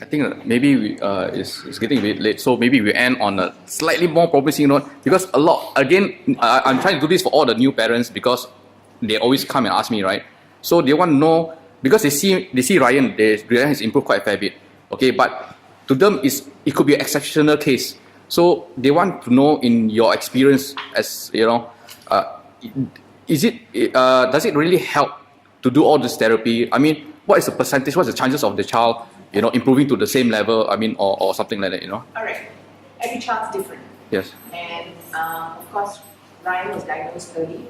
I think maybe it's getting a bit late, so maybe we end on a slightly more promising note, because a lot, again, I'm trying to do this for all the new parents because they always come and ask me, right? So they want to know, because they see Ryan has improved quite a fair bit, okay, but to them it could be an exceptional case. So they want to know, in your experience, as you know, does it really help to do all this therapy? I mean, what is the percentage? What's the chances of the child, improving to the same level? I mean, or something like that, All right. Every child's different. Yes. And of course, Ryan was diagnosed early,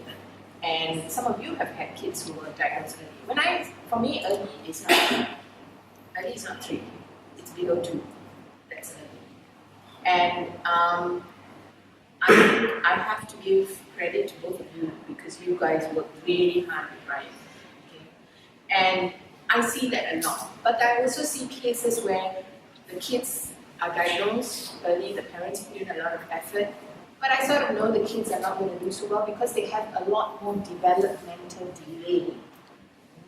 and some of you have had kids who were diagnosed early. For me, early is not 3. It's below 2. That's early. And I have to give credit to both of you, because you guys worked really hard with Ryan. Okay? And I see that a lot. But I also see cases where the kids are diagnosed early, the parents put in a lot of effort, but I sort of know the kids are not going to do so well because they have a lot more developmental delay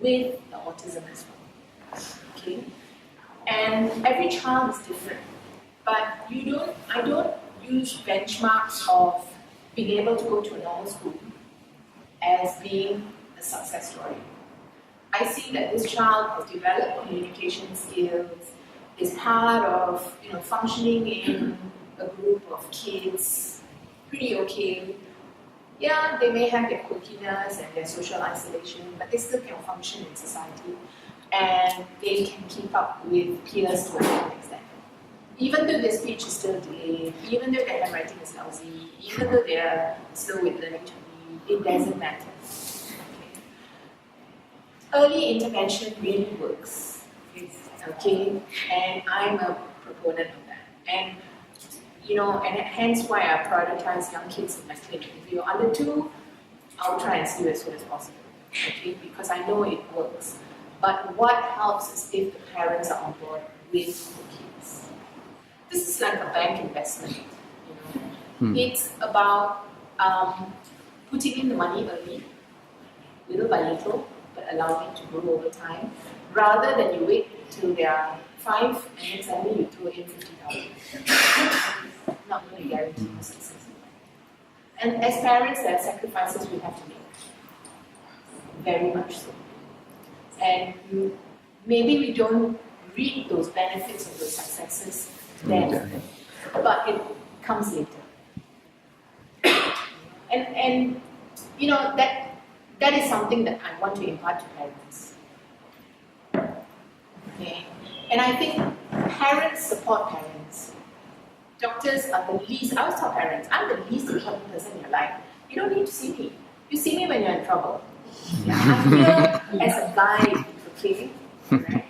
with the autism as well. Okay? And every child is different. But I don't use benchmarks of being able to go to a normal school as being a success story. I see that this child has developed communication skills, is part of functioning in a group of kids, pretty okay. Yeah, they may have their quirkiness and their social isolation, but they still can function in society, and they can keep up with peers to a certain extent. Even though their speech is still delayed, even though their handwriting is lousy, even though they are slow with learning to read, it doesn't matter. Early intervention really works, okay, and I'm a proponent of that. And and hence why I prioritize young kids in my clinic. If you're under 2, I'll try and see you as soon as possible, okay, because I know it works. But what helps is if the parents are on board with the kids. This is like a bank investment, It's about putting in the money early, little by little, but allowing it to grow over time, rather than you wait till they are 5 and then suddenly you throw in 50,000. Not going to guarantee you success. And as parents, there are sacrifices we have to make. Very much so. And maybe we don't reap those benefits of those successes then, but it comes later. And that is something that I want to impart to parents. Okay. And I think parents support parents. Doctors are the least, I always tell parents, I'm the least important person in your life. You don't need to see me. You see me when you're in trouble. I'm here as a guide, okay? Right?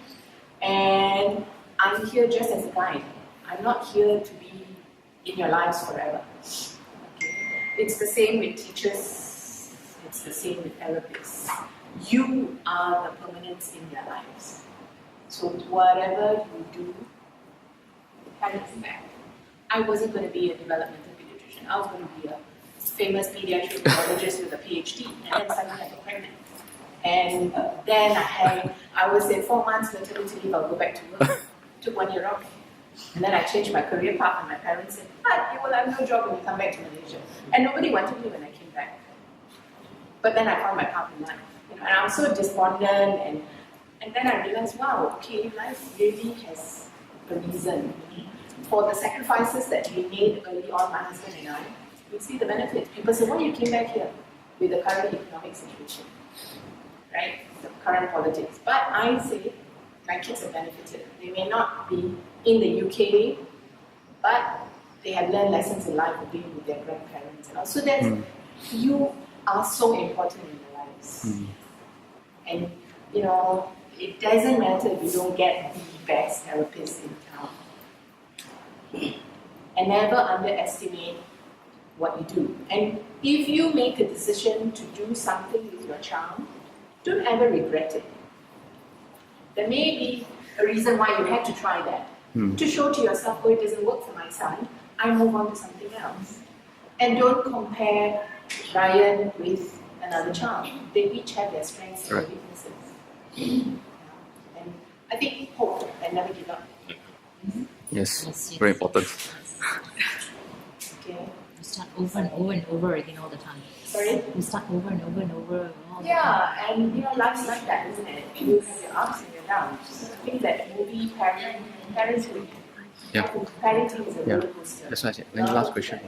And I'm here just as a guide. I'm not here to be in your lives forever. Okay? It's the same with teachers. It's the same with therapists. You are the permanents in their lives. So whatever you do, have it back. I wasn't going to be a developmental pediatrician. I was going to be a famous pediatric neurologist with a PhD, and then suddenly I got pregnant. And then I was in 4 months maternity leave, I'll go back to work. Took 1 year off. And then I changed my career path, and my parents said, you will have no job when you come back to Malaysia. And nobody wanted me when I came back. But then I found my path in life. And I was so despondent, and then I realized, wow, okay, life really has a reason. For the sacrifices that we made early on, my husband and I, we see the benefits. People say, why you came back here with the current economic situation, right? The current politics. But I say, my kids have benefited. They may not be in the UK, but they have learned lessons in life of being with their grandparents. And also you are so important in their lives. And, it doesn't matter if you don't get the best therapist in town. And never underestimate what you do. And if you make a decision to do something with your child, don't ever regret it. There may be a reason why you had to try that. To show to yourself, it doesn't work for my son, I move on to something else. And don't compare Ryan with another child. They each have their strengths and their weaknesses. And I think hope and never give up. Yes, Yes, very important. Okay. You start over and over and over again all the time. Sorry? You start over and over and over all the time. Yeah, and life's like that, isn't it? You have your ups and your downs. I think that maybe parents would. Yeah. Parenting is a Yeah. roller coaster. That's what I said. Then the last question.